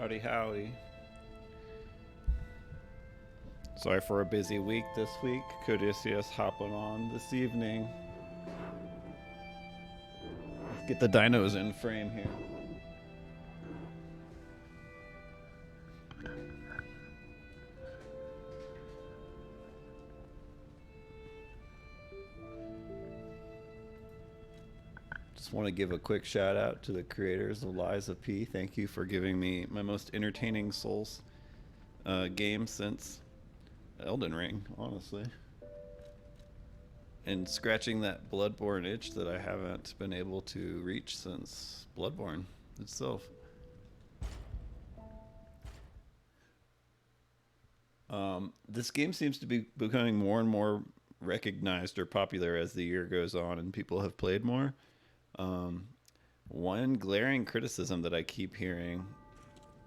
Howdy, howdy. Sorry for a busy week this week. Codicius hopping on this evening. Let's get the dinos in frame here. Just want to give a quick shout out to the creators of Lies of P. Thank you for giving me my most entertaining Souls game since Elden Ring, honestly. And scratching that Bloodborne itch that I haven't been able to reach since Bloodborne itself. This game seems to be becoming more and more recognized or popular as the year goes on and people have played more. Um, One glaring criticism that I keep hearing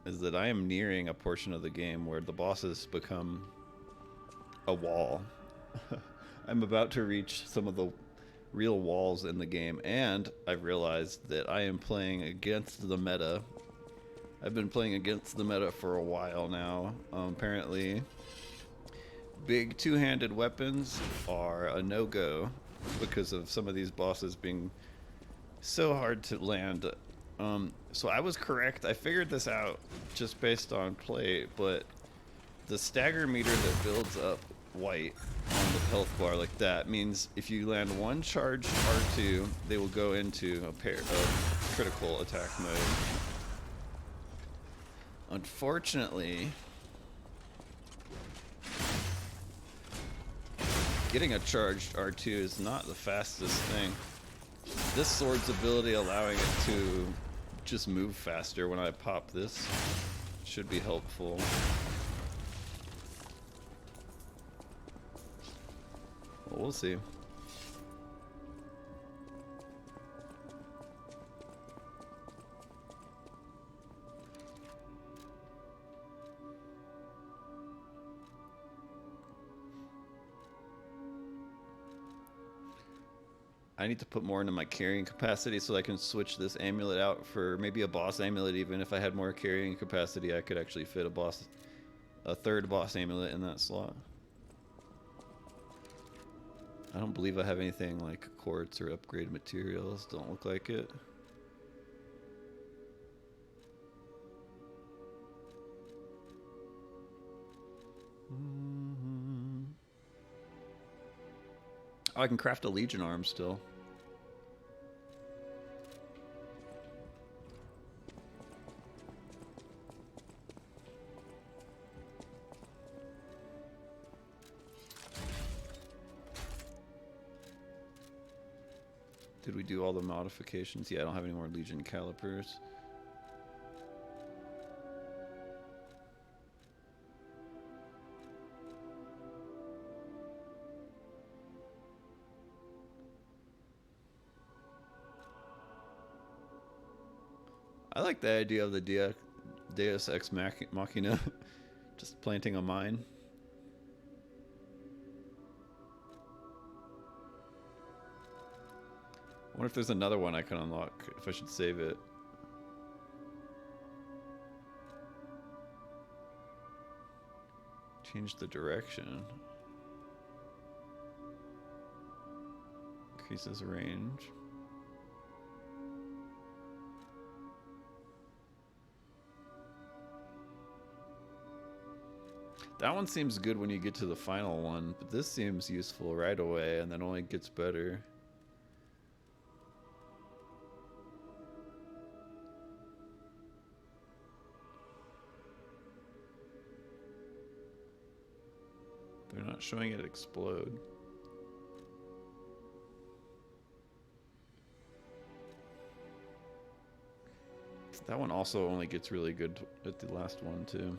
is that I am nearing a portion of the game where the bosses become a wall. I'm about to reach some of the real walls in the game, and I've realized that I am playing against the meta. I've been playing against the meta for a while now. Apparently, big two-handed weapons are a no-go because of some of these bosses being so hard to land. So I was correct. I figured this out just based on play, but the stagger meter that builds up white on the health bar like that means if you land one charged R2, they will go into a pair of critical attack mode. Unfortunately, getting a charged R2 is not the fastest thing. This sword's ability allowing it to just move faster when I pop this should be helpful. Well, we'll see. I need to put more into my carrying capacity so I can switch this amulet out for maybe a boss amulet. Even if I had more carrying capacity, I could actually fit a third boss amulet in that slot. I don't believe I have anything like quartz or upgrade materials. Don't look like it. Oh, I can craft a Legion arm still. Did we do all the modifications? Yeah, I don't have any more Legion calipers. I like the idea of the Deus Ex Machina. Just planting a mine. I wonder if there's another one I can unlock, if I should save it. Change the direction. Increases range. That one seems good when you get to the final one, but this seems useful right away and then only gets better. They're not showing it explode. That one also only gets really good at the last one too.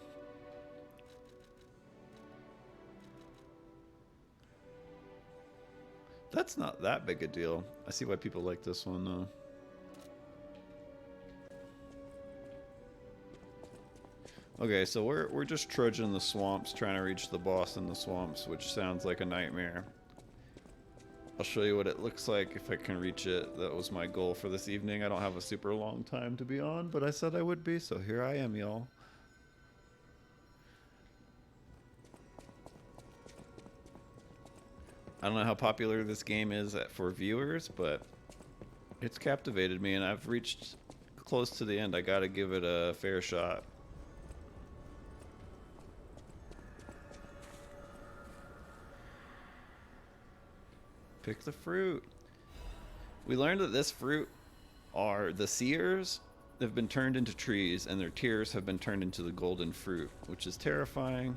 That's not that big a deal. I see why people like this one though. Okay, so we're just trudging the swamps, trying to reach the boss in the swamps, which sounds like a nightmare. I'll show you what it looks like if I can reach it. That was my goal for this evening. I don't have a super long time to be on, but I said I would be, so here I am, y'all. I don't know how popular this game is for viewers, but it's captivated me, and I've reached close to the end. I gotta give it a fair shot. Pick the fruit. We learned that this fruit are the seers have been turned into trees, and their tears have been turned into the golden fruit, which is terrifying.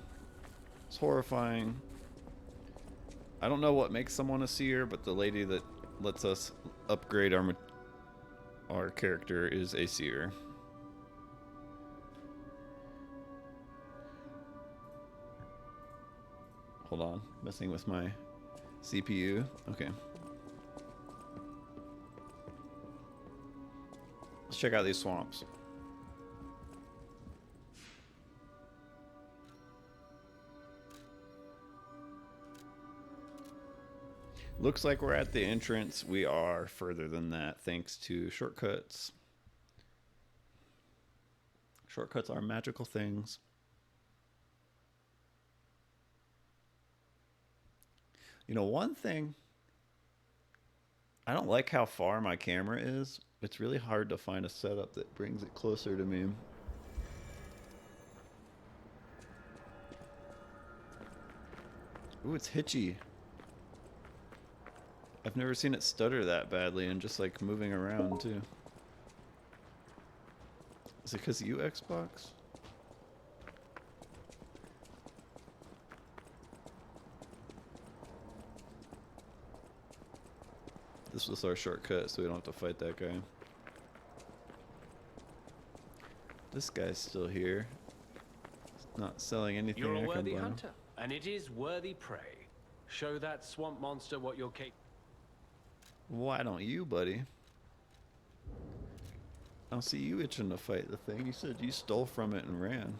It's horrifying. I don't know what makes someone a seer, but the lady that lets us upgrade our character is a seer. Hold on, messing with my CPU. Okay. Let's check out these swamps. Looks like we're at the entrance. We are further than that thanks to shortcuts. Shortcuts are magical things. You know, one thing, I don't like how far my camera is. It's really hard to find a setup that brings it closer to me. Ooh, it's hitchy. I've never seen it stutter that badly and just like moving around too. Is it because of you, Xbox? This was our shortcut, so we don't have to fight that guy. This guy's still here. He's not selling anything. You're a worthy hunter, and it is worthy prey. Show that swamp monster what you're capable. Why don't you, buddy? I'll see you itching to fight the thing. You said you stole from it and ran.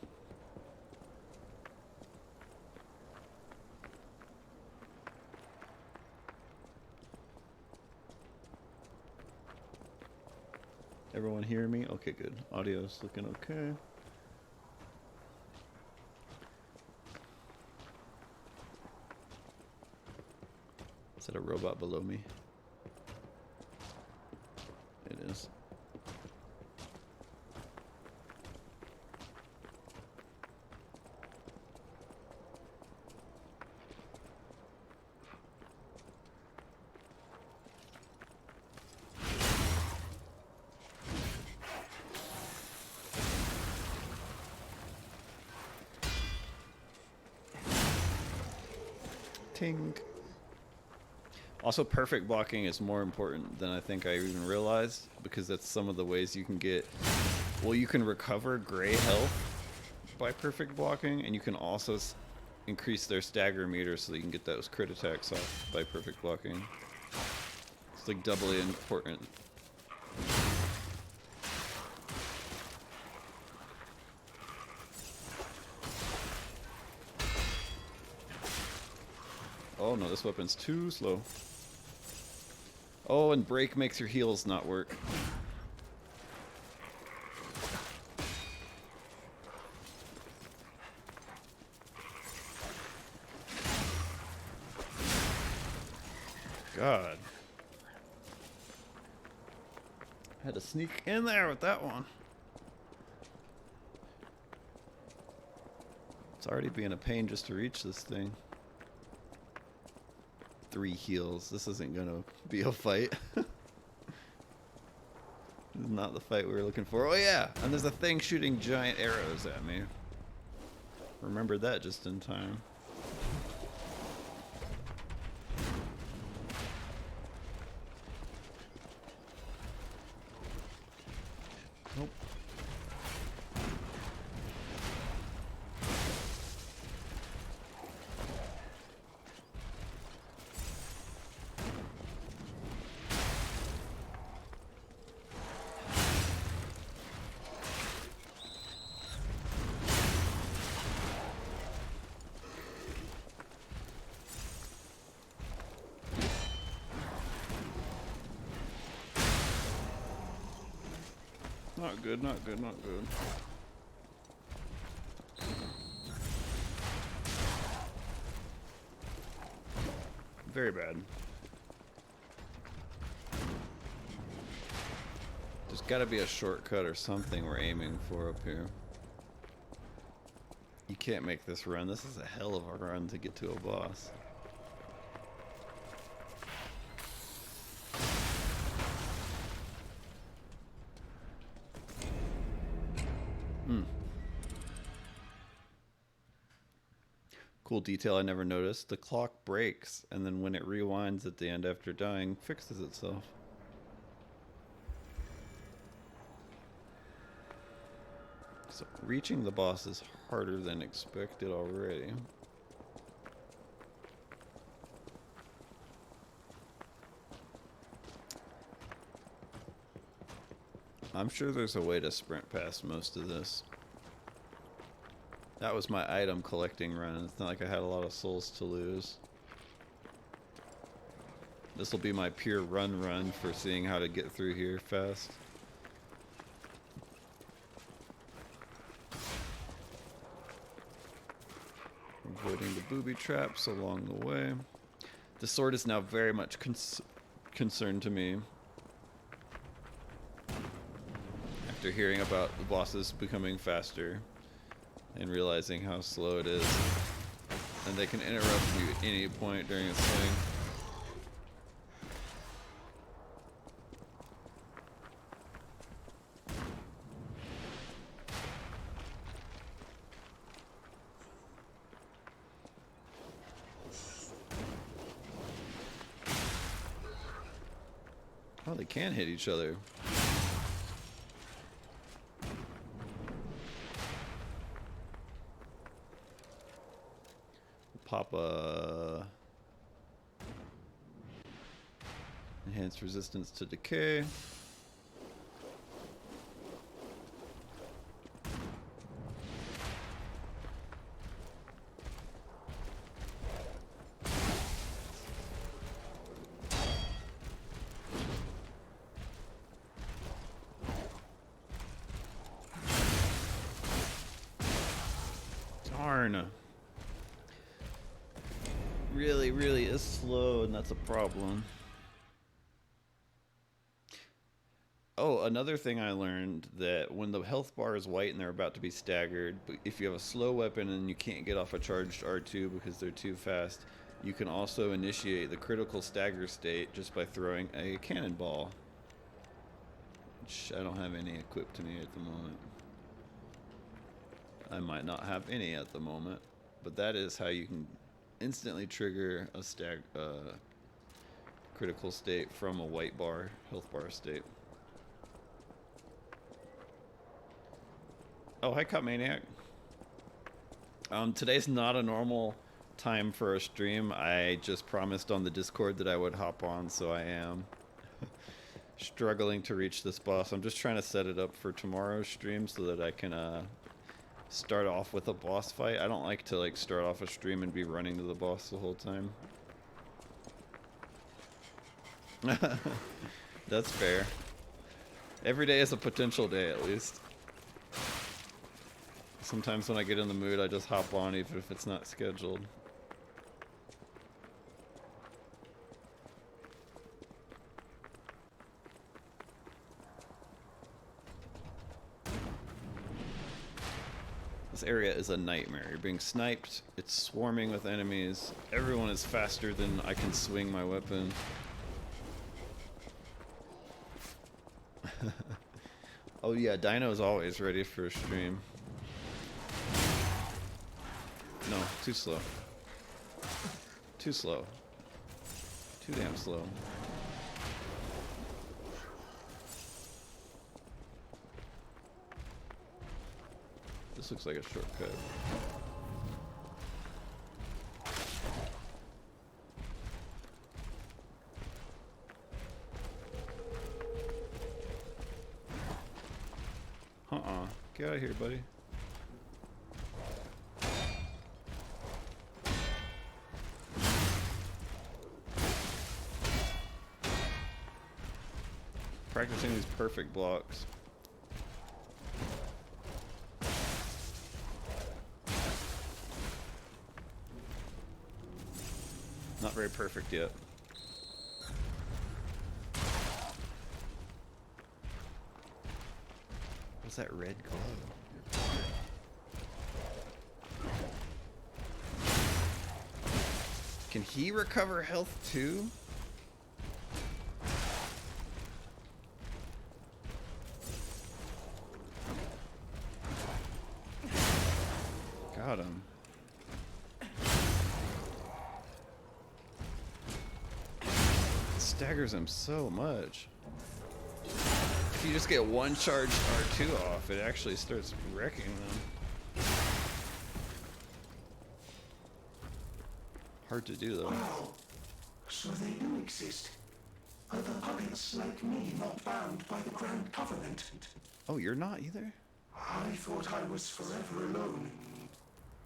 Everyone hear me? Okay, good. Audio's looking okay. Is that a robot below me? It is. Ting. Also, perfect blocking is more important than I think I even realized, because that's some of the ways you can get, well, you can recover gray health by perfect blocking, and you can also increase their stagger meter so that you can get those crit attacks off by perfect blocking. It's like doubly important. Oh no, this weapon's too slow. Oh, and break makes your heals not work. God. I had to sneak in there with that one. It's already being a pain just to reach this thing. 3 heals. This isn't gonna be a fight. This is not the fight we were looking for. Oh yeah, and there's a thing shooting giant arrows at me. Remembered that just in time. Nope. Not good, not good, not good. Very bad. There's got to be a shortcut or something we're aiming for up here. You can't make this run. This is a hell of a run to get to a boss. Cool detail I never noticed. The clock breaks, and then when it rewinds at the end after dying, fixes itself. So reaching the boss is harder than expected already. I'm sure there's a way to sprint past most of this. That was my item collecting run. It's not like I had a lot of souls to lose. This will be my pure run for seeing how to get through here fast. Avoiding the booby traps along the way. The sword is now very much concerned to me. After hearing about the bosses becoming faster and realizing how slow it is. And they can interrupt you at any point during a swing. Oh, they can hit each other. Pop a enhanced resistance to decay. Darn. Really is slow, and that's a problem. Oh, another thing I learned, that when the health bar is white and they're about to be staggered, but if you have a slow weapon and you can't get off a charged R2 because they're too fast, you can also initiate the critical stagger state just by throwing a cannonball. Which I don't have any equipped to me at the moment. I might not have any at the moment, but that is how you can instantly trigger a critical state from a white bar, health bar state. Oh, hi, Cut Maniac. Today's not a normal time for a stream. I just promised on the Discord that I would hop on, so I am struggling to reach this boss. I'm just trying to set it up for tomorrow's stream so that I can start off with a boss fight. I don't like to start off a stream and be running to the boss the whole time. That's fair. Every day is a potential day, at least. Sometimes when I get in the mood, I just hop on even if it's not scheduled. This area is a nightmare. You're being sniped, it's swarming with enemies, everyone is faster than I can swing my weapon. Oh yeah, Dino's always ready for a stream. No, too slow. Too slow. Too damn slow. This looks like a shortcut. Get out of here, buddy. Practicing these perfect blocks. Not very perfect yet. What's that red glow? Can he recover health too? Got him. Staggers him so much. If you just get one charged R2 off, it actually starts wrecking them. Hard to do though. Wow. So they do exist. Are the puppets like me not bound by the Grand Covenant? Oh, you're not either? I thought I was forever alone.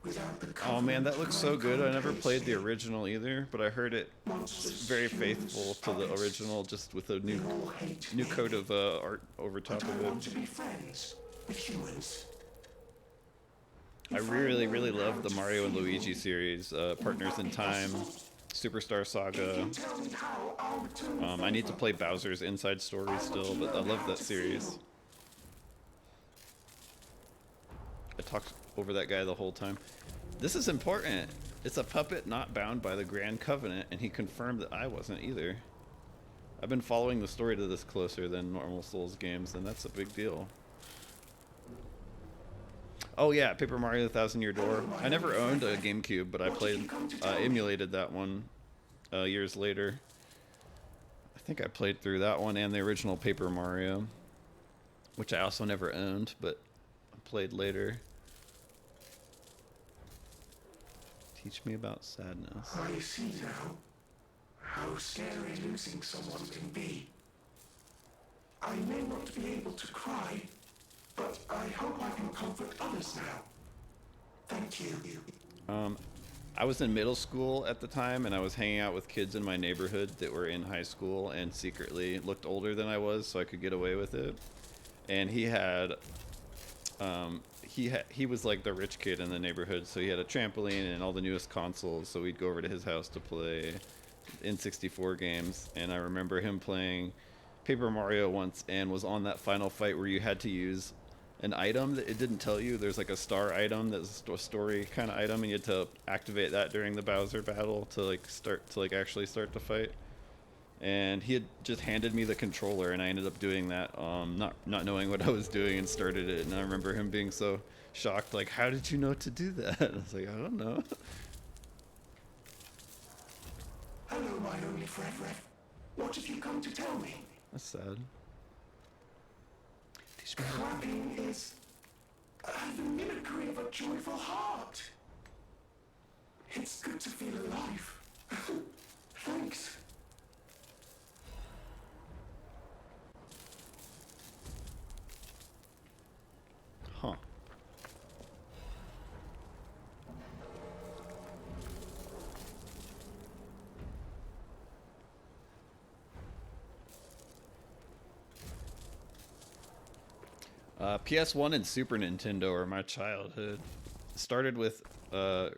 Without the Oh man, that Covenant, looks my so good. I never country played the state. original either, but I heard it Monsters, very humans, faithful to the puppets. original, just with a They all hate new me. coat of art over top But I of want to it. be friends with humans. I really, really love the Mario and Luigi series, Partners in Time, Superstar Saga. Tell me how I'll return I need to play Bowser's Inside Story still, but I love that series. I talked over that guy the whole time. This is important. It's a puppet not bound by the Grand Covenant, and he confirmed that I wasn't either. I've been following the story to this closer than normal Souls games, and that's a big deal. Oh yeah, Paper Mario: The Thousand Year Door. I never owned a GameCube, but I played, emulated that one years later. I think I played through that one and the original Paper Mario, which I also never owned, but played later. Teach me about sadness. I see now how scary losing someone can be. I may not be able to cry, but I hope I can comfort others now. Thank you. I was in middle school at the time, and I was hanging out with kids in my neighborhood that were in high school and secretly looked older than I was, so I could get away with it. And he was like the rich kid in the neighborhood, so he had a trampoline and all the newest consoles. So we'd go over to his house to play N64 games, and I remember him playing Paper Mario once and was on that final fight where you had to use an item that it didn't tell you. There's like a star item that's a story kind of item, and you had to activate that during the Bowser battle to actually start the fight. And he had just handed me the controller, and I ended up doing that, not knowing what I was doing, and started it. And I remember him being so shocked, like, "How did you know to do that?" I was like, "I don't know." Hello, my only friend. What have you come to tell me? That's sad. Clapping is the mimicry of a joyful heart. It's good to feel alive. Thanks. Huh. PS1 and Super Nintendo are my childhood. Started with why's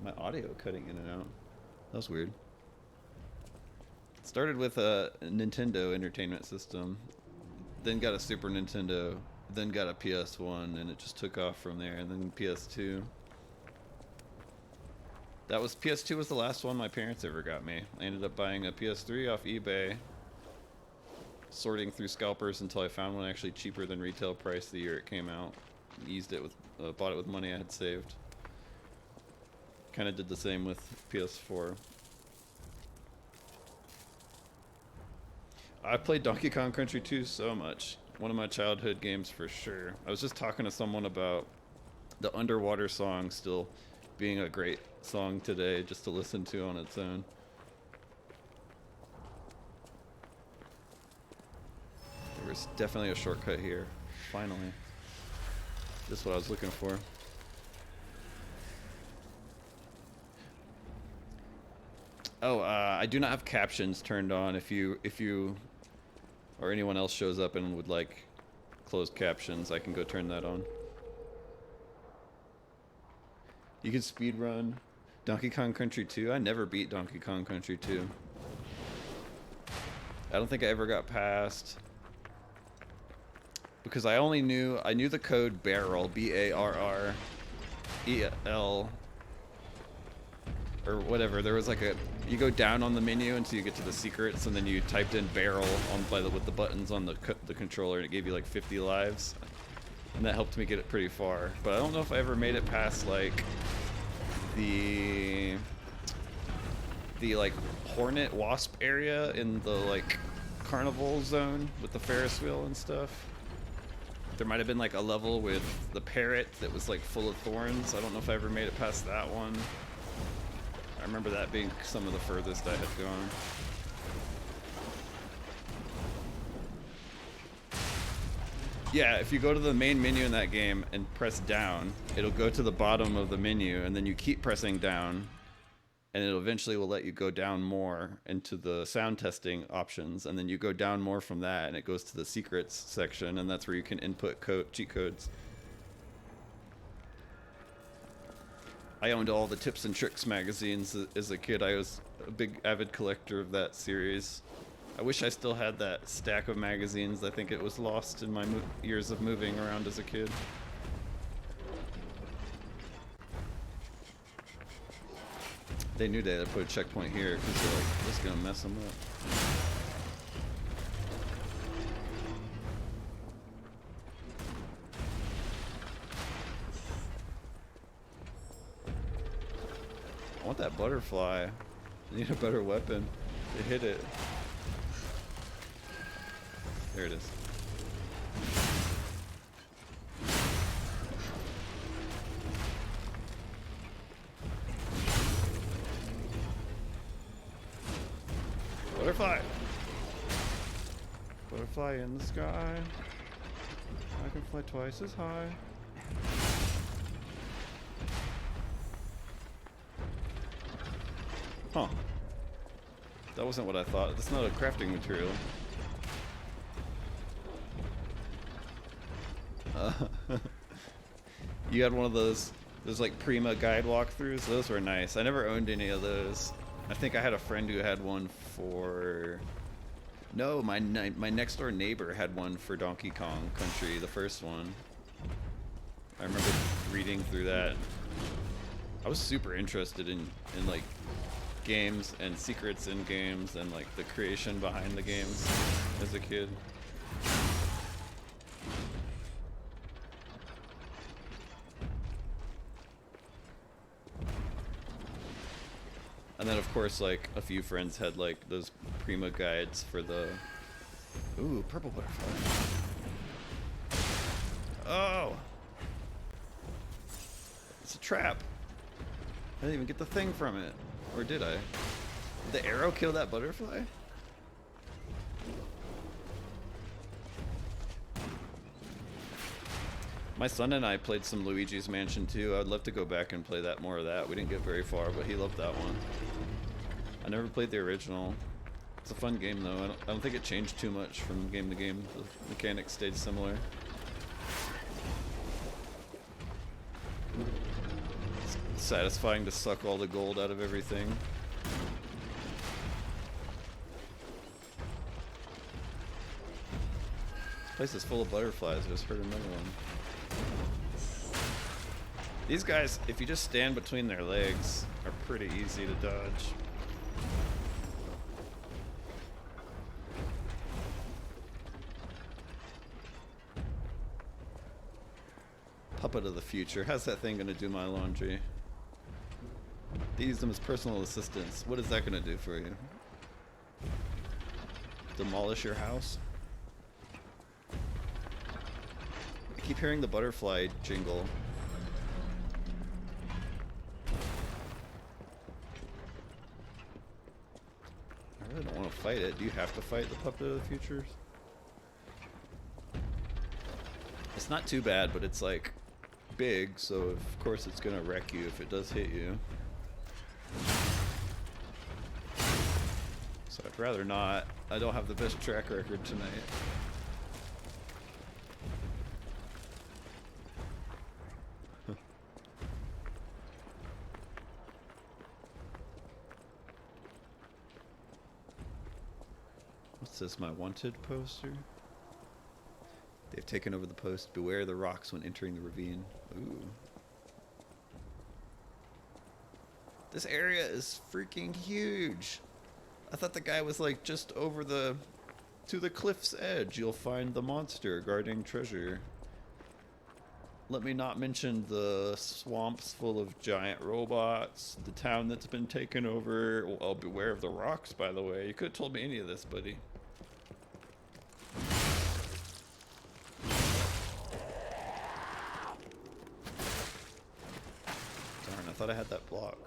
my audio cutting in and out? That was weird. Started with a Nintendo Entertainment System, then got a Super Nintendo, then got a PS1, and it just took off from there. And then PS2. PS2 was the last one my parents ever got me. I ended up buying a PS3 off eBay, sorting through scalpers until I found one actually cheaper than retail price the year it came out. Bought it with money I had saved. Kind of did the same with PS4. I played Donkey Kong Country 2 so much. One of my childhood games for sure. I was just talking to someone about the Underwater song still being a great song today just to listen to on its own. There was definitely a shortcut here. Finally. This is what I was looking for. Oh, I do not have captions turned on. If you or anyone else shows up and would like closed captions, I can go turn that on. You can speed run. Donkey Kong Country 2? I never beat Donkey Kong Country 2. I don't think I ever got past... Because I knew the code barrel, B-A-R-R-E-L, or whatever. There was like you go down on the menu until you get to the secrets, and then you typed in barrel with the buttons on the controller, and it gave you like 50 lives. And that helped me get it pretty far. But I don't know if I ever made it past like the like Hornet Wasp area in the like carnival zone with the Ferris wheel and stuff. There might have been like a level with the parrot that was like full of thorns. I don't know if I ever made it past that one. I remember that being some of the furthest I had gone. Yeah, if you go to the main menu in that game and press down, it'll go to the bottom of the menu, and then you keep pressing down, and it eventually will let you go down more into the sound testing options, and then you go down more from that, and it goes to the secrets section, and that's where you can input cheat codes. I owned all the Tips and Tricks magazines as a kid. I was a big avid collector of that series. I wish I still had that stack of magazines. I think it was lost in my years of moving around as a kid. They knew they had to put a checkpoint here because they're like, this is gonna mess them up. I want that butterfly. I need a better weapon to hit it. There it is. Butterfly! Butterfly in the sky. I can fly twice as high. Huh. That wasn't what I thought. That's not a crafting material. You had one of those like Prima guide walkthroughs. Those were nice. I never owned any of those. I think I had a friend who had one for... No, my next door neighbor had one for Donkey Kong Country, the first one. I remember reading through that. I was super interested in like games and secrets in games and like the creation behind the games as a kid. And then of course like a few friends had like those Prima guides for the... Ooh, purple butterfly. Oh! It's a trap. I didn't even get the thing from it. Or did I? Did the arrow kill that butterfly? My son and I played some Luigi's Mansion 2. I'd love to go back and play that more of that. We didn't get very far, but he loved that one. I never played the original. It's a fun game though. I don't think it changed too much from game to game. The mechanics stayed similar. It's satisfying to suck all the gold out of everything. This place is full of butterflies. I just heard another one. These guys, if you just stand between their legs, are pretty easy to dodge. Puppet of the future. How's that thing gonna do my laundry? They use them as personal assistants. What is that gonna do for you? Demolish your house? I keep hearing the butterfly jingle. I really don't want to fight it. Do you have to fight the Puppet of the Futures? It's not too bad, but it's like big, so of course it's gonna wreck you if it does hit you. So I'd rather not. I don't have the best track record tonight. says my wanted poster. They've taken over the post. Beware the rocks when entering the ravine. Ooh. This area is freaking huge. I thought the guy was like just over to the cliff's edge. You'll find the monster guarding treasure. Let me not mention the swamps full of giant robots, the town that's been taken over. Well, beware of the rocks, by the way. You could have told me any of this, buddy. Darn, I thought I had that block.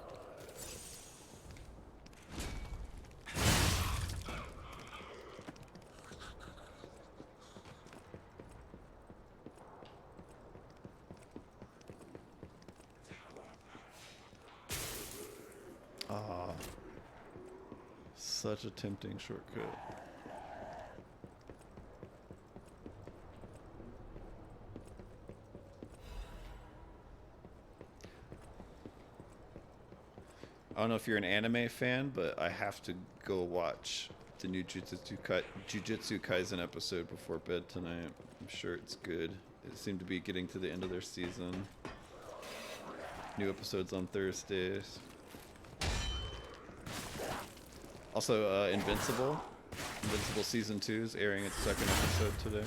Ah, such a tempting shortcut. I don't know if you're an anime fan, but I have to go watch the new Jujutsu Kaisen episode before bed tonight. I'm sure it's good. It seemed to be getting to the end of their season. New episodes on Thursdays. Also, Invincible Season 2 is airing its second episode today.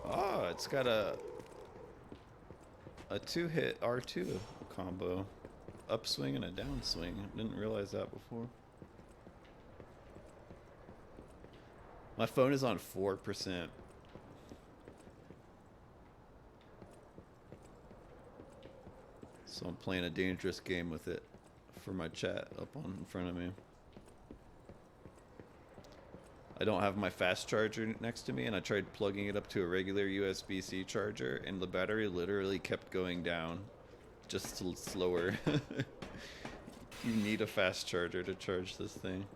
Oh, it's got a two-hit R2 combo. Upswing and a downswing. Didn't realize that before. My phone is on 4%. So I'm playing a dangerous game with it for my chat up on in front of me. I don't have my fast charger next to me, and I tried plugging it up to a regular USB-C charger, and the battery literally kept going down, just slower. You need a fast charger to charge this thing.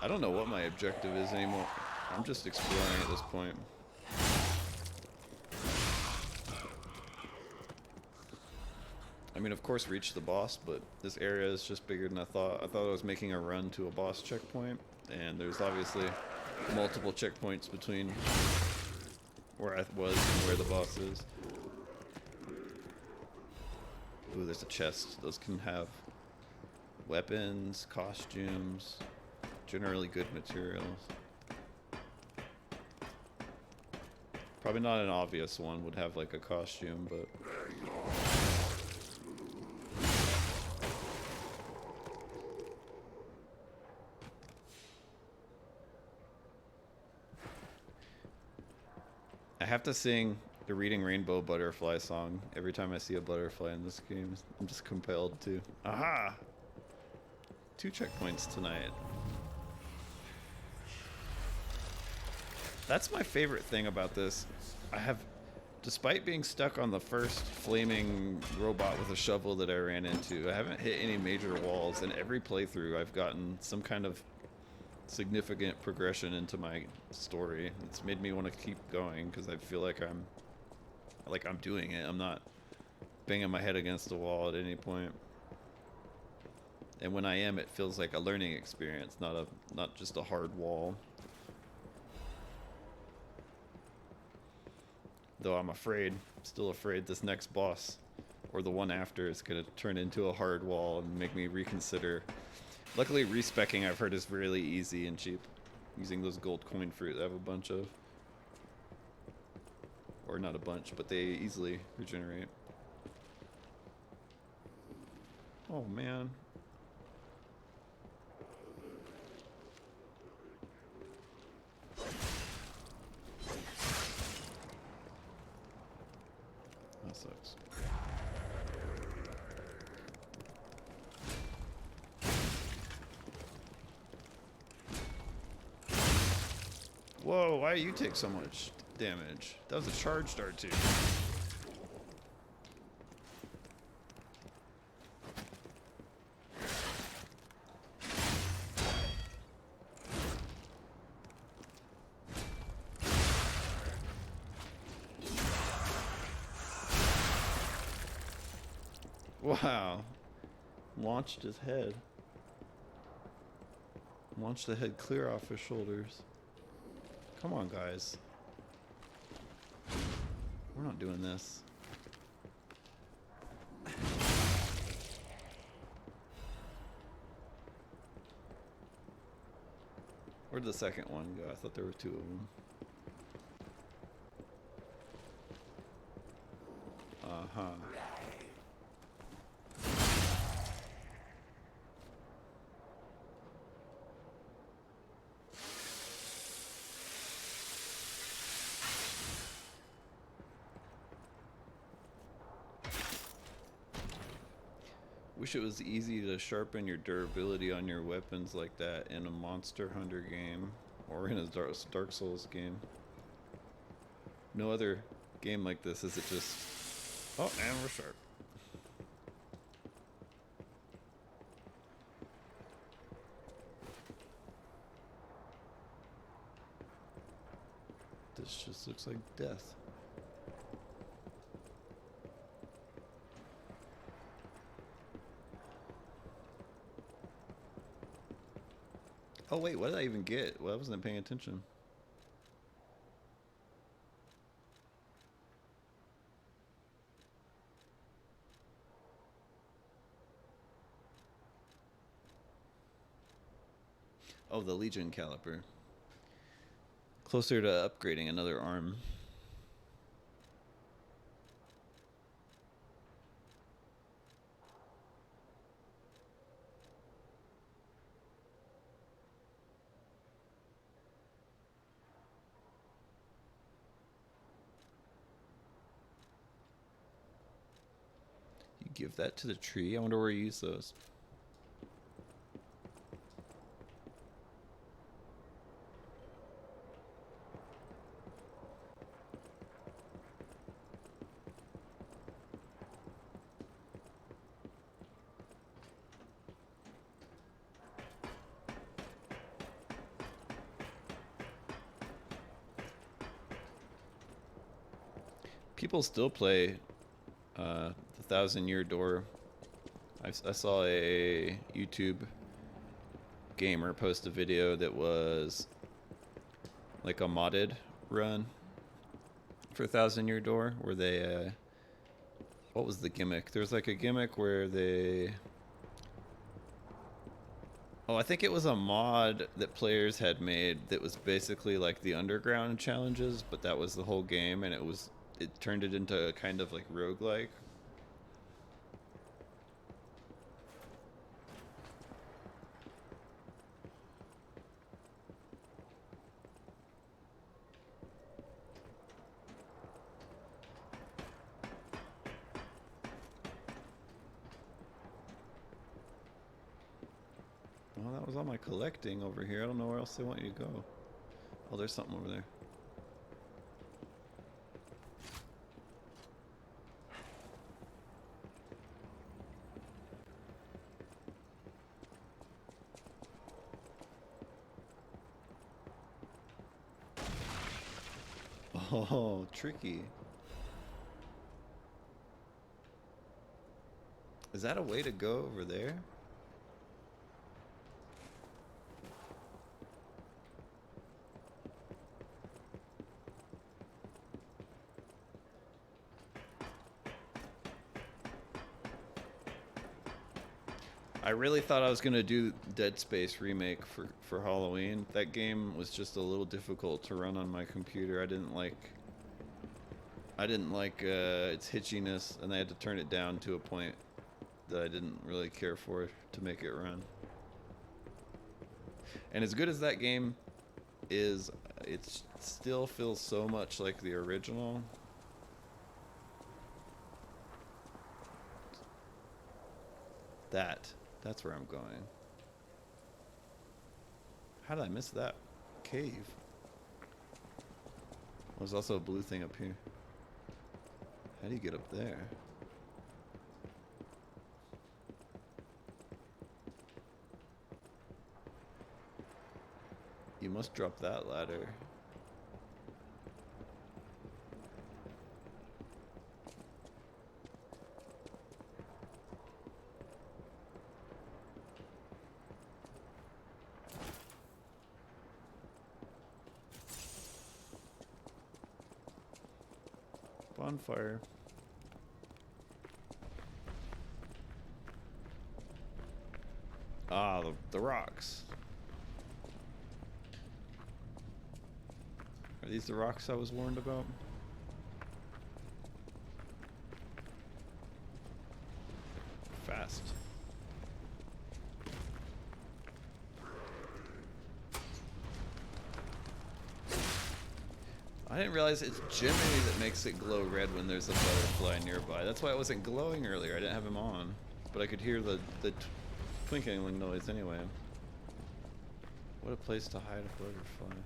I don't know what my objective is anymore. I'm just exploring at this point. I mean, of course, reach the boss, but this area is just bigger than I thought. I thought I was making a run to a boss checkpoint, and there's obviously multiple checkpoints between where I was and where the boss is. Ooh, there's a chest. Those can have weapons, costumes, generally good materials. Probably not an obvious one would have like a costume, but I have to sing the Reading Rainbow Butterfly song every time I see a butterfly in this game. I'm just compelled to. Aha! 2 checkpoints tonight. That's my favorite thing about this. I have, despite being stuck on the first flaming robot with a shovel that I ran into, I haven't hit any major walls, and every playthrough I've gotten some kind of significant progression into my story. It's made me want to keep going because I feel like I'm doing it. I'm not banging my head against the wall at any point. And when I am, it feels like a learning experience, not just a hard wall. Though I'm still afraid this next boss, or the one after, is going to turn into a hard wall and make me reconsider. Luckily, respecking I've heard is really easy and cheap. Using those gold coin fruit I have a bunch of. Or not a bunch, but they easily regenerate. Oh man. That sucks. Whoa, why do you take so much damage? That was a charged R2. Wow. Launched his head. Launched the head clear off his shoulders. Come on, guys. We're not doing this. Where'd the second one go? I thought there were two of them. Uh-huh. Wish it was easy to sharpen your durability on your weapons like that in a Monster Hunter game or in a Dark Souls game. No other game like this is it just... Oh, and we're sharp. This just looks like death. Oh wait, what did I even get? Well, I wasn't paying attention. Oh, the Legion caliper. Closer to upgrading another arm. You give that to the tree? I wonder where you use those. People still play the Thousand Year Door. I saw a YouTube gamer post a video that was like a modded run for Thousand Year Door where they what was the gimmick? There's like a gimmick where they... Oh, I think it was a mod that players had made that was basically like the underground challenges, but that was the whole game, and it turned it into a kind of like roguelike. Well, that was all my collecting over here. I don't know where else they want you to go. Oh, there's something over there. Oh, tricky. Is that a way to go over there? I really thought I was gonna do Dead Space remake for Halloween. That game was just a little difficult to run on my computer. I didn't like its hitchiness, and I had to turn it down to a point that I didn't really care for to make it run. And as good as that game is, it still feels so much like the original. That's where I'm going. How did I miss that cave? There's also a blue thing up here. How do you get up there? You must drop that ladder. bonfire. Ah, the rocks. Are these the rocks I was warned about? Fast. I didn't realize it's Jiminy that makes it glow red when there's a butterfly nearby. That's why it wasn't glowing earlier. I didn't have him on. But I could hear the twinkling noise anyway. What a place to hide a butterfly.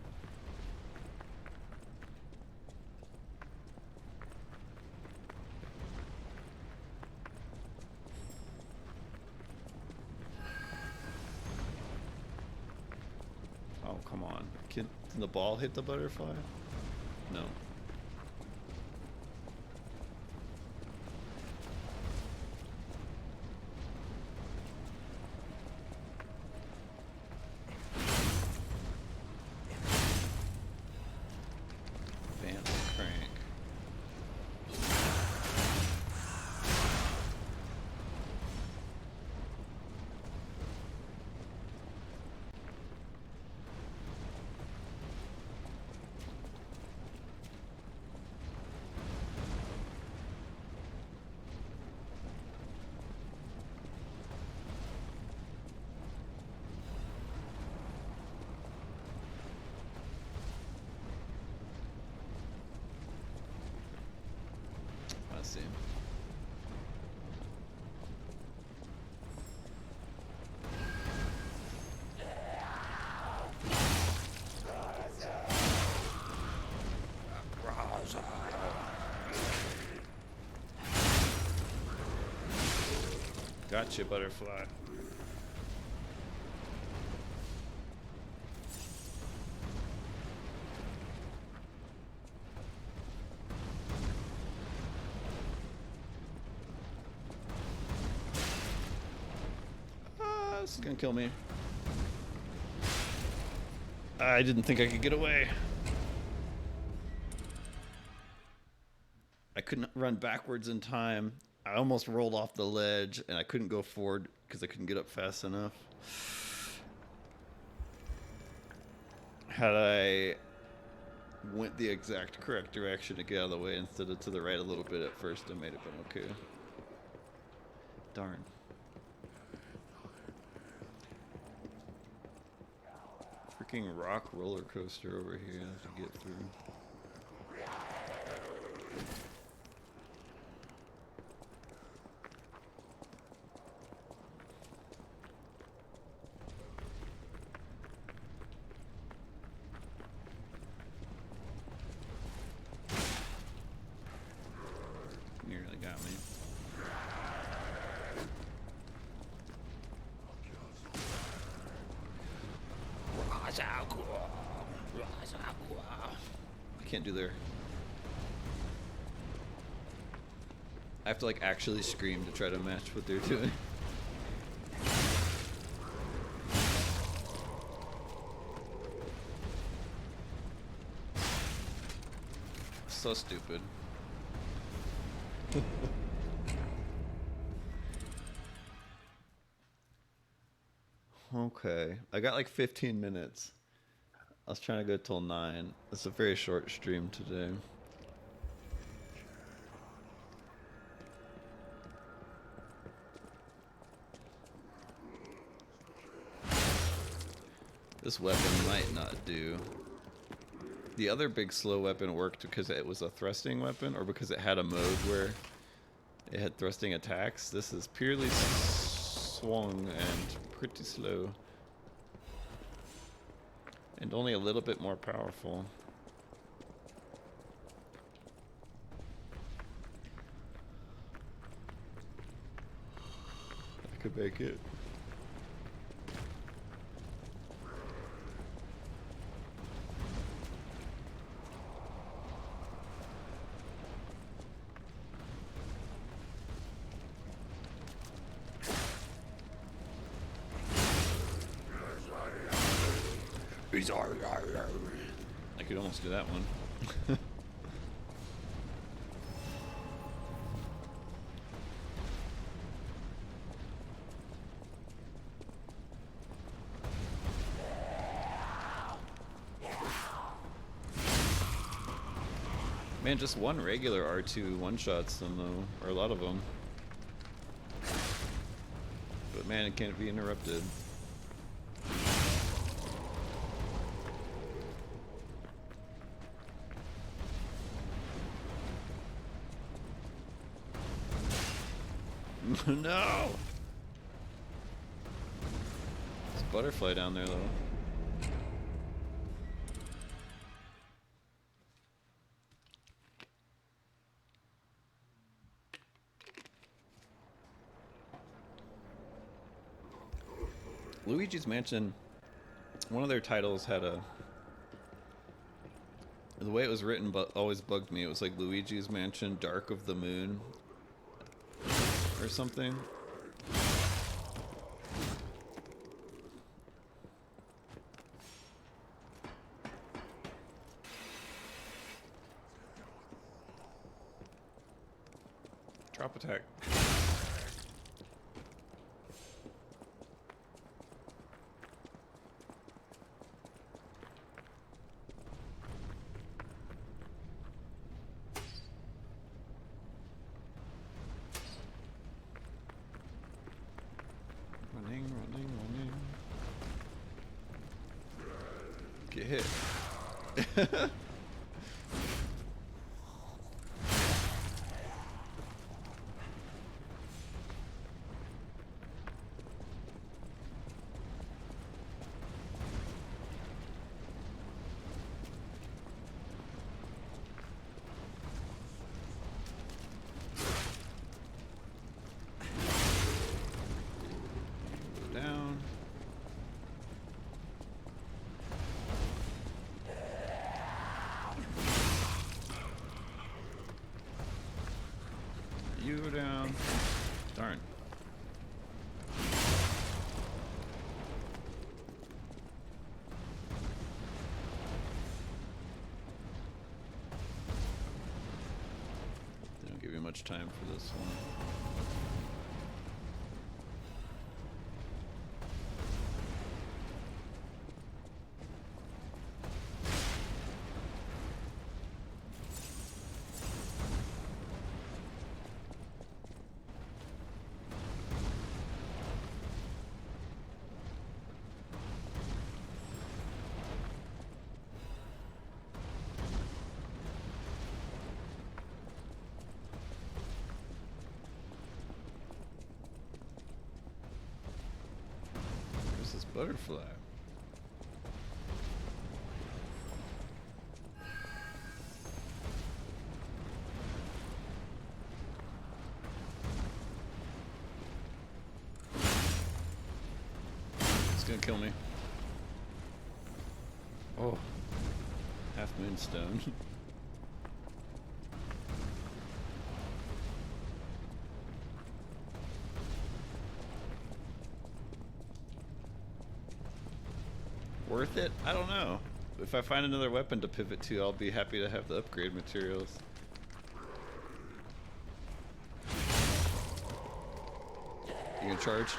Oh, come on. Can the ball hit the butterfly? No. Vance crank. I see. Gotcha, butterfly. This is gonna kill me. I didn't think I could get away. I couldn't run backwards in time. I almost rolled off the ledge and I couldn't go forward because I couldn't get up fast enough. Had I went the exact correct direction to get out of the way instead of to the right a little bit at first, I might have been okay. Darn. Freaking rock roller coaster over here to get through. Nearly got me. I can't do their... I have to like actually scream to try to match what they're doing. So stupid. Okay, I got like 15 minutes. I was trying to go till 9. It's a very short stream today. This weapon might not do. The other big slow weapon worked because it was a thrusting weapon or because it had a mode where it had thrusting attacks. This is purely swung and pretty slow. And only a little bit more powerful. I could make it. I could almost do that one. Man, just one regular R2 one-shots them though, or a lot of them. But man, it can't be interrupted. No! There's a butterfly down there though. Luigi's Mansion, one of their titles had a... The way it was written but always bugged me. It was like Luigi's Mansion Dark of the Moon or something. Drop attack. Running. Get hit. Down. You go down. Darn. They don't give you much time for this one. There's this butterfly. It's gonna kill me. Oh. Half Moonstone. Worth it? I don't know. If I find another weapon to pivot to, I'll be happy to have the upgrade materials. You gonna charge?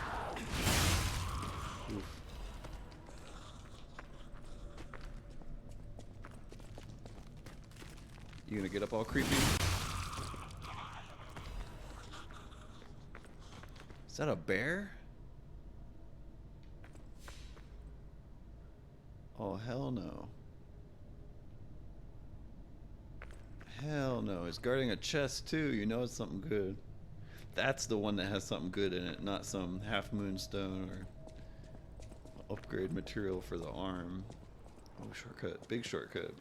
Oof. You gonna get up all creepy? Is that a bear? Oh, hell no. Hell no. He's guarding a chest too. You know it's something good. That's the one that has something good in it, not some half moonstone or upgrade material for the arm. Oh, shortcut. Big shortcut.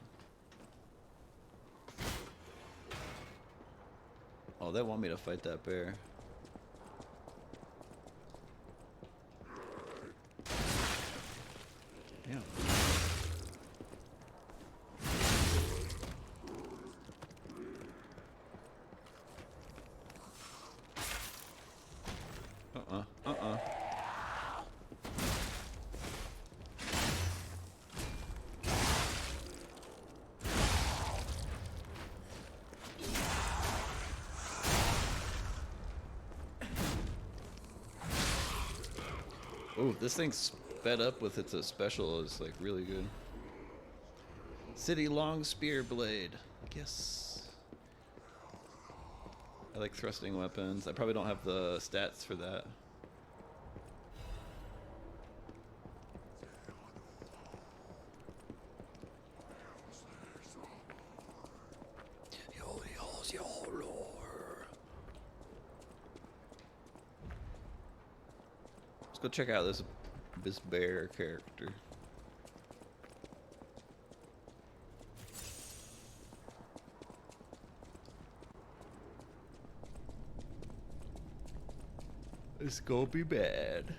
Oh, they want me to fight that bear. Yeah. Oh, this thing's sped up with its special is like really good. City Long Spear Blade. Yes. I like thrusting weapons. I probably don't have the stats for that. Let's go check out this bear character. It's gonna be bad.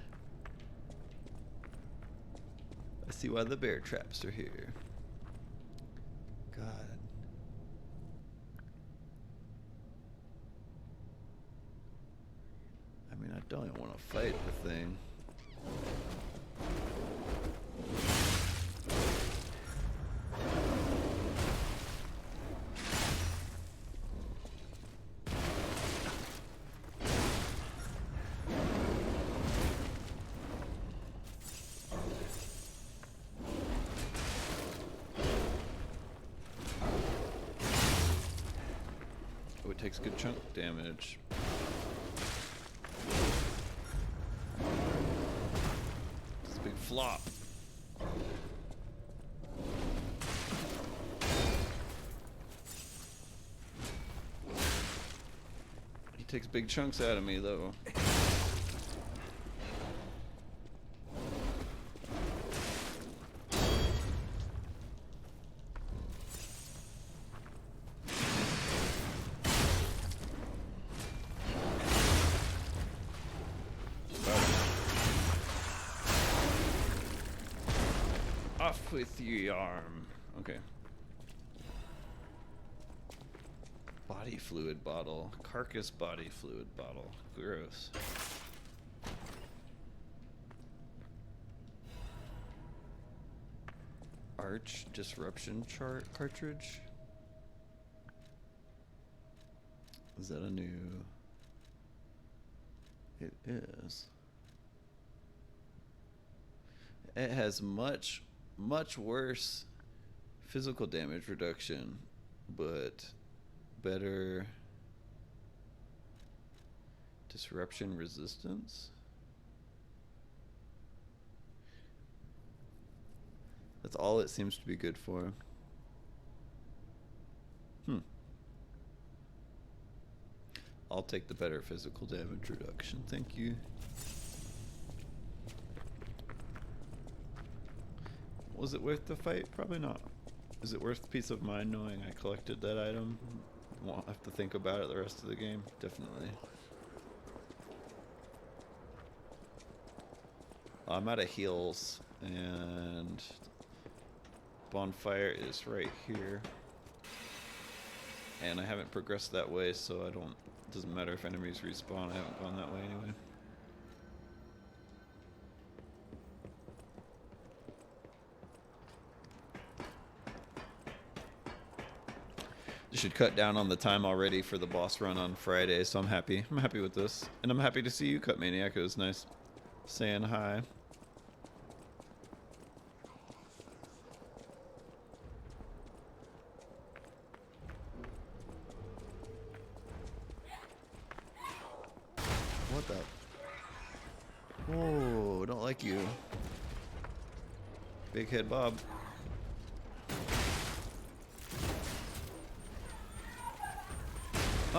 I see why the bear traps are here. God. I mean, I don't even want to fight the thing. Oh, it takes good chunk damage. It's a big flop. He takes big chunks out of me, though. Off with your arm. Okay. Body fluid bottle. Carcass body fluid bottle. Gross. Arch disruption chart cartridge. Is that a new? It is. It has much worse physical damage reduction, but better disruption resistance. That's all it seems to be good for. I'll take the better physical damage reduction, thank you. Was it worth the fight? Probably not. Is it worth peace of mind knowing I collected that item? Won't have to think about it the rest of the game? Definitely. I'm out of heals, and bonfire is right here. And I haven't progressed that way, so I don't. It doesn't matter if enemies respawn. I haven't gone that way anyway. You should cut down on the time already for the boss run on Friday, so I'm happy. I'm happy with this. And I'm happy to see you, Cut Maniac. It was nice saying hi. What the? Whoa, don't like you. Big head Bob.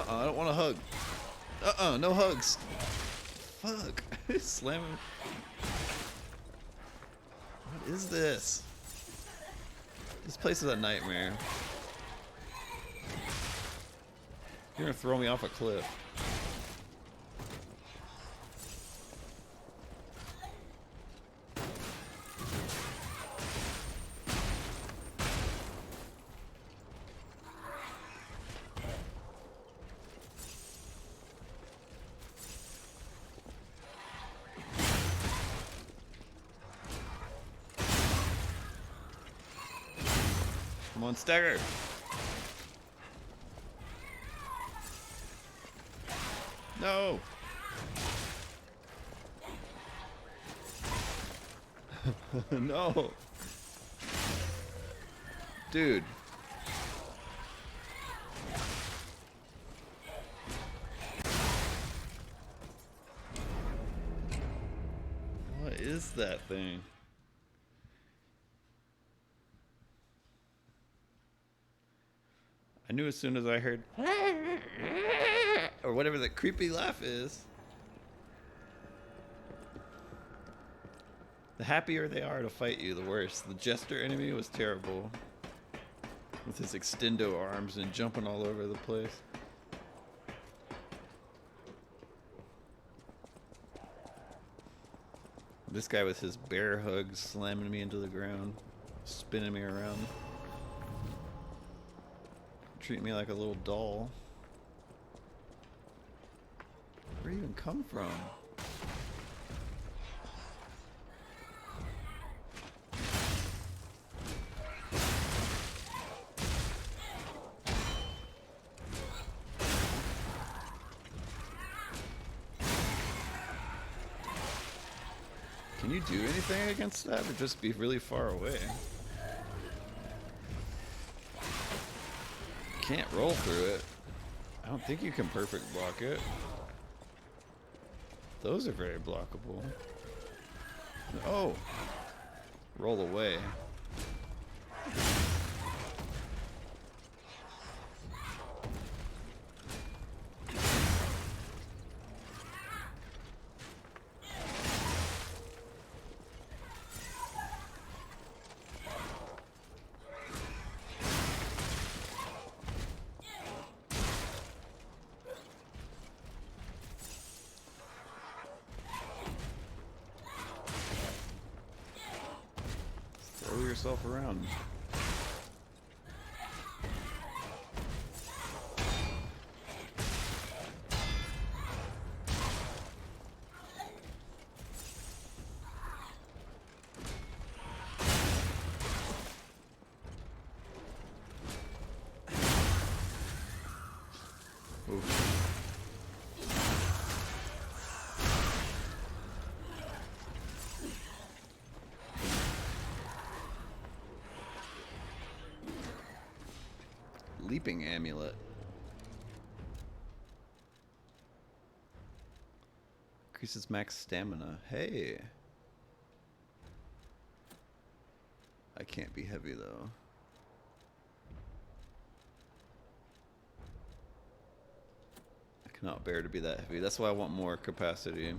I don't want to hug. No hugs. Fuck. Slamming. What is this? This place is a nightmare. You're gonna throw me off a cliff. Come on, stagger. No. No. Dude. that thing? I knew as soon as I heard or whatever that creepy laugh is. The happier they are to fight you, the worse. The jester enemy was terrible. With his extendo arms and jumping all over the place. This guy with his bear hugs slamming me into the ground, spinning me around. Treat me like a little doll. Where do you even come from? Can you do anything against that or just be really far away? Can't roll through it. I don't think you can perfect block it. Those are very blockable. Oh! Roll away. Throw yourself around. Oof. Leaping amulet. Increases max stamina. Hey. I can't be heavy though. I cannot bear to be that heavy. That's why I want more capacity.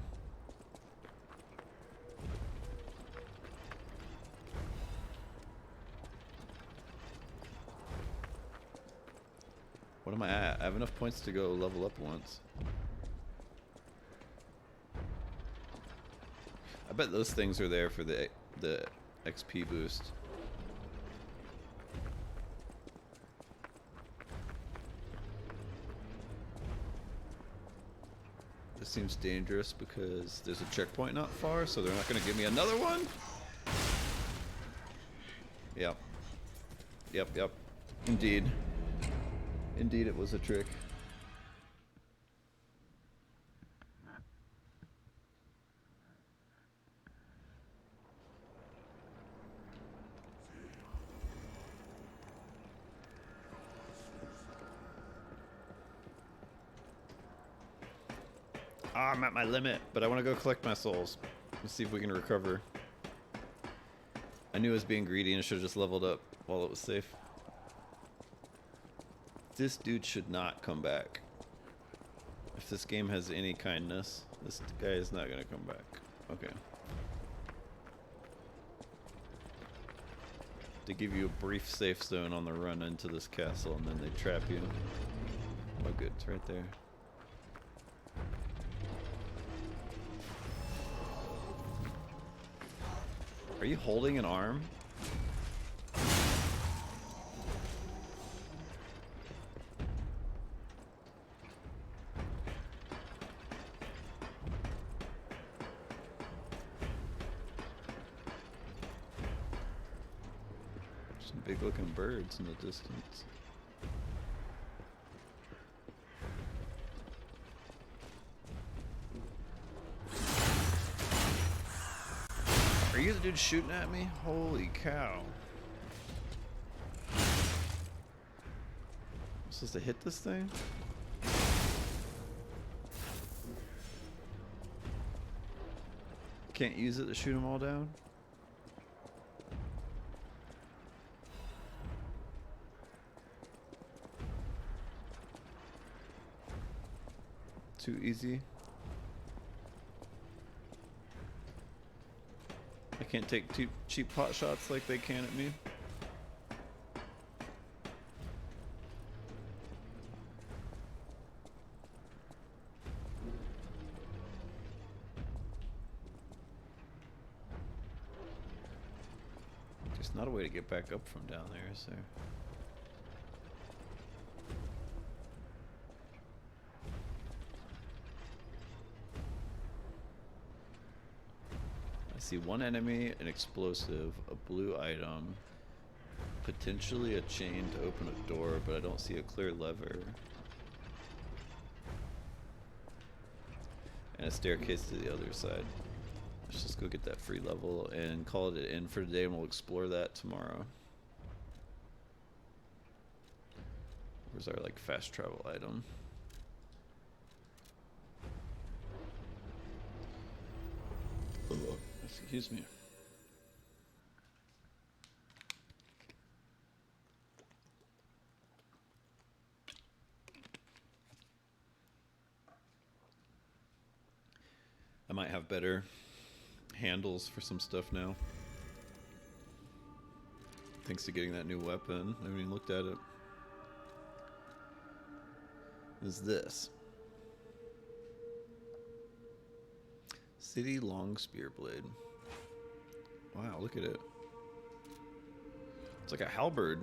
What am I at? I have enough points to go level up once. I bet those things are there for the XP boost. This seems dangerous because there's a checkpoint not far, so they're not going to give me another one? Yep. Yep. Indeed. Indeed, it was a trick. Ah, I'm at my limit, but I want to go collect my souls. Let's see if we can recover. I knew I was being greedy and should have just leveled up while it was safe. This dude should not come back. If this game has any kindness, this guy is not gonna come back. Okay. They give you a brief safe zone on the run into this castle and then they trap you. Oh good, it's right there. Are you holding an arm? Some big looking birds in the distance. Are you the dude shooting at me? Holy cow. I'm supposed to hit this thing? Can't use it to shoot them all down? Too easy? I can't take cheap pot shots like they can at me. There's not a way to get back up from down there, is there? I see one enemy, an explosive, a blue item, potentially a chain to open a door, but I don't see a clear lever. And a staircase to the other side. Let's just go get that free level and call it an end for today, and we'll explore that tomorrow. Where's our like fast travel item? Oh, excuse me. I might have better handles for some stuff now. Thanks to getting that new weapon. I haven't even looked at it. Is this City Long Spear Blade. Wow, look at it. It's like a halberd.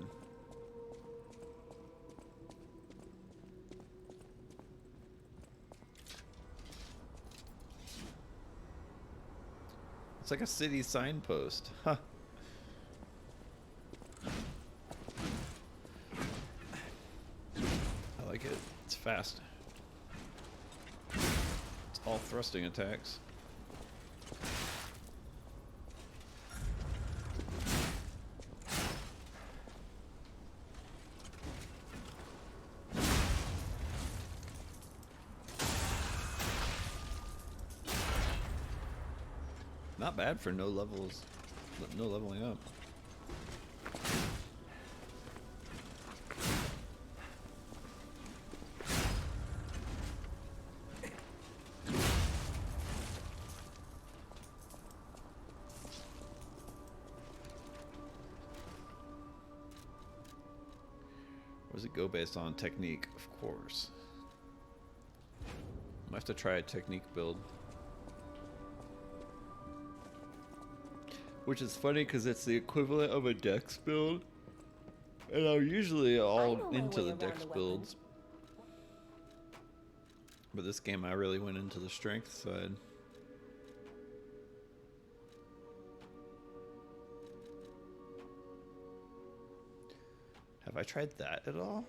It's like a city signpost. Huh. I like it. It's fast. It's all thrusting attacks. Not bad for no levels, no leveling up. Where does it go based on technique? Of course. I might have to try a technique build. Which is funny because it's the equivalent of a dex build. And I'm usually all into the dex builds. But this game I really went into the strength side. Have I tried that at all?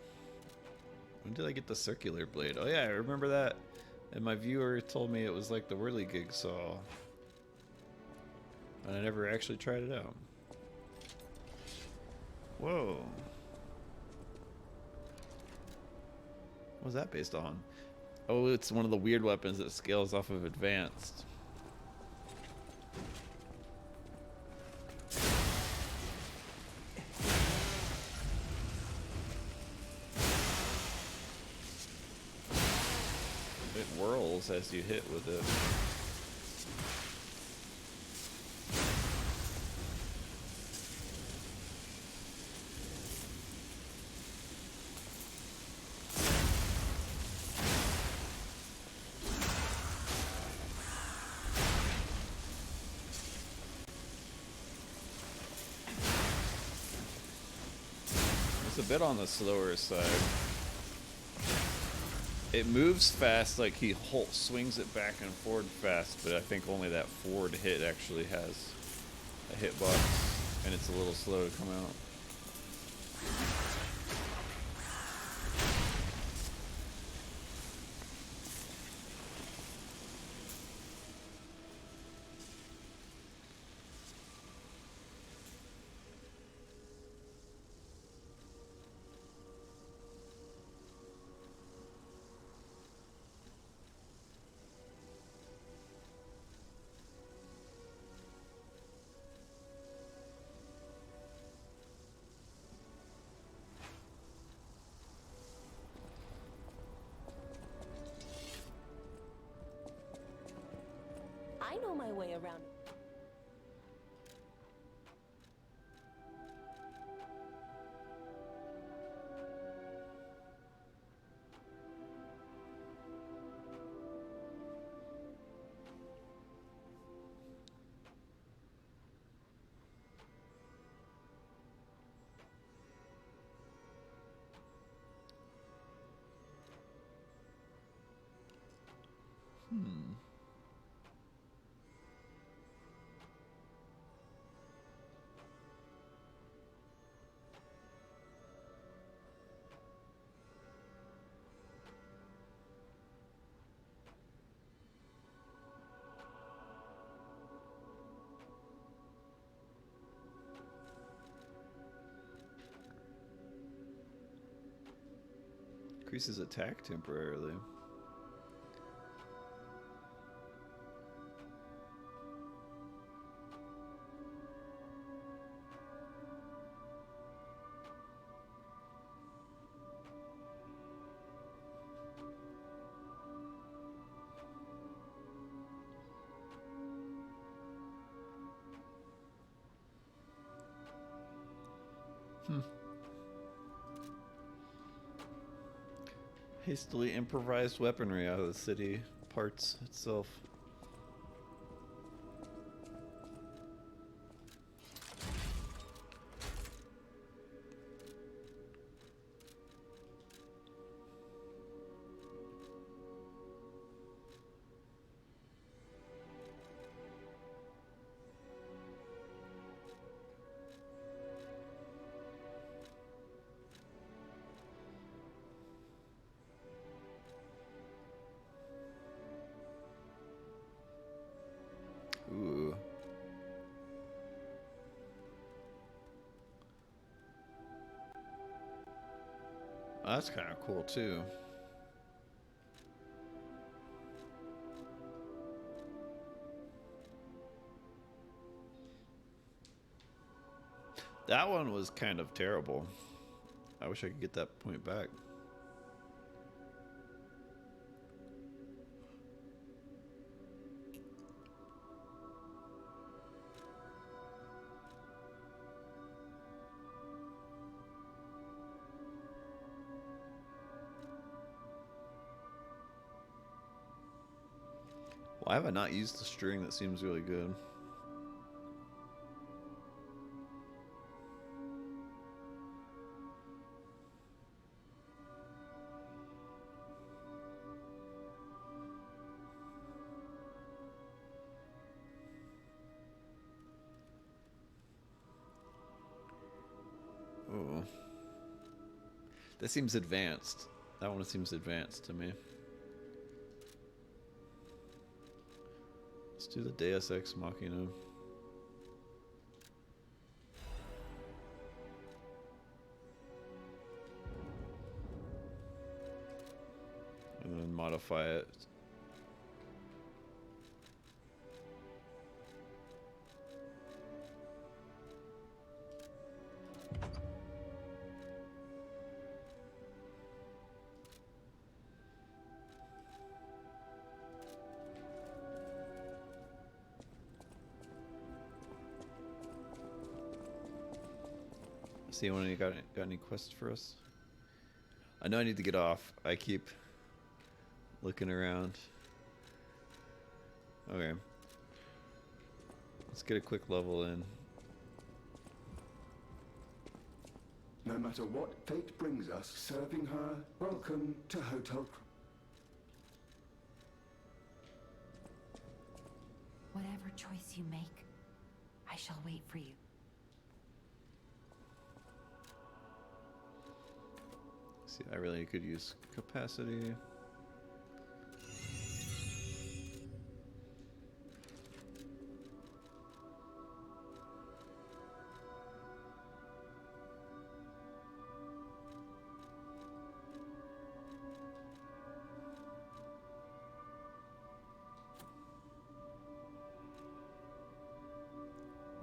When did I get the circular blade? Oh yeah, I remember that. And my viewer told me it was like the whirligig saw. And I never actually tried it out. Whoa. What was that based on? Oh, it's one of the weird weapons that scales off of advanced. It whirls as you hit with it. A bit on the slower side. It moves fast, like he swings it back and forward fast, but I think only that forward hit actually has a hitbox, and it's a little slow to come out. know my way around. Increases attack temporarily. Hastily improvised weaponry out of the city parts itself. Ooh. That's kind of cool too. That one was kind of terrible. I wish I could get that point back. Why have I not used the string? That seems really good. Oh. That seems advanced. That one seems advanced to me. Let's do the Deus Ex Machina. And then modify it. See anyone got any quests for us? I know I need to get off. I keep looking around. Okay. Let's get a quick level in. No matter what fate brings us, serving her, welcome to Hotel. Whatever choice you make, I shall wait for you. See, I really could use capacity.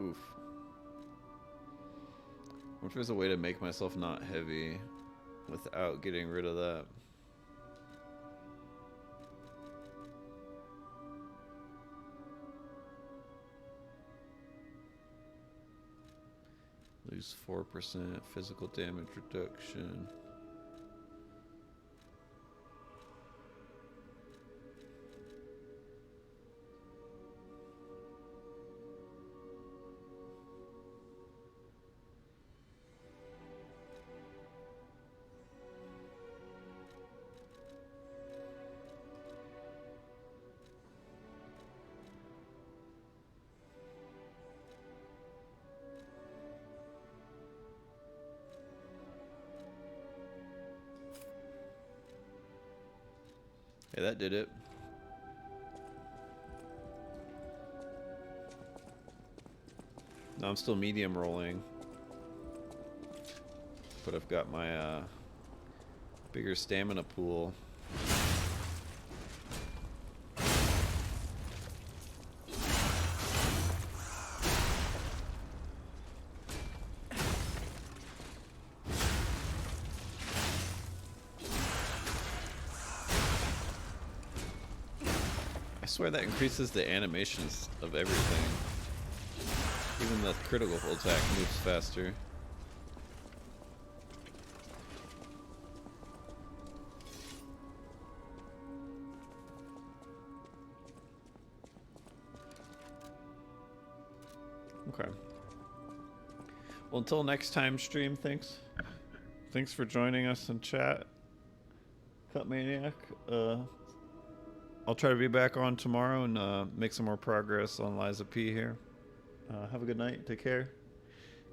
Oof. I wonder if there's a way to make myself not heavy without getting rid of that. Lose 4% physical damage reduction. Hey, that did it. No, I'm still medium rolling. But I've got my bigger stamina pool. I swear that increases the animations of everything. Even the critical attack moves faster. Okay. Well, until next time stream, thanks for joining us in chat. Cut Maniac. I'll try to be back on tomorrow and make some more progress on Liza P here. Have a good night. Take care.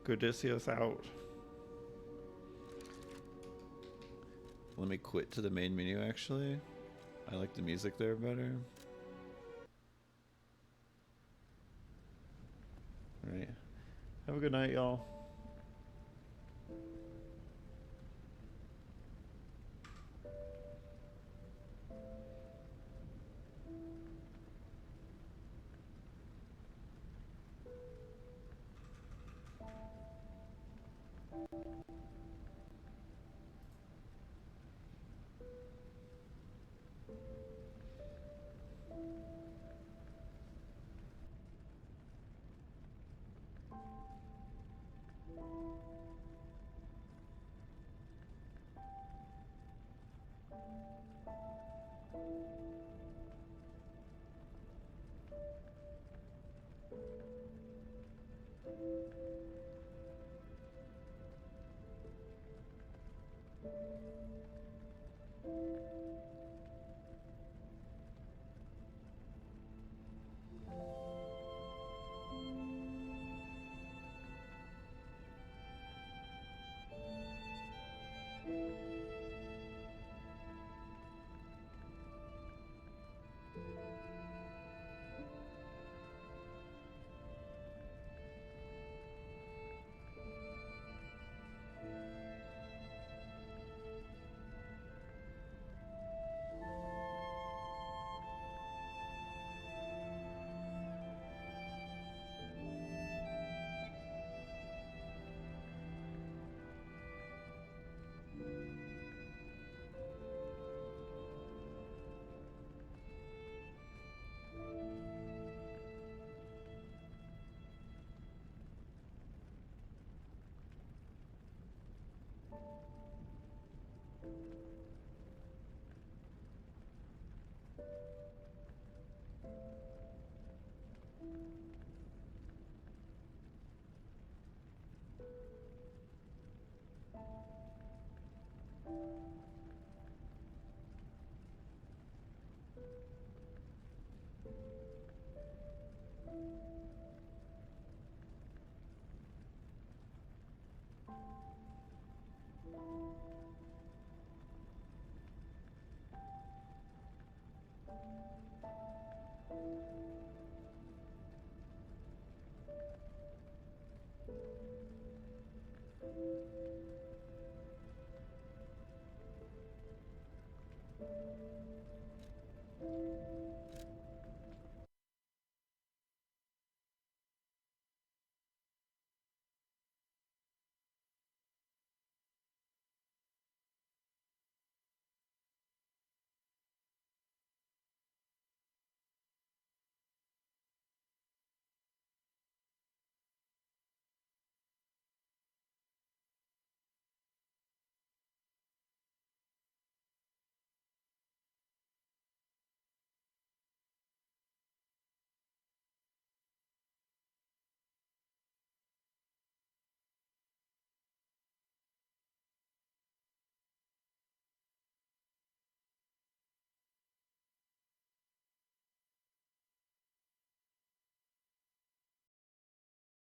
Godicius out. Let me quit to the main menu, actually. I like the music there better. Alright. Have a good night, y'all.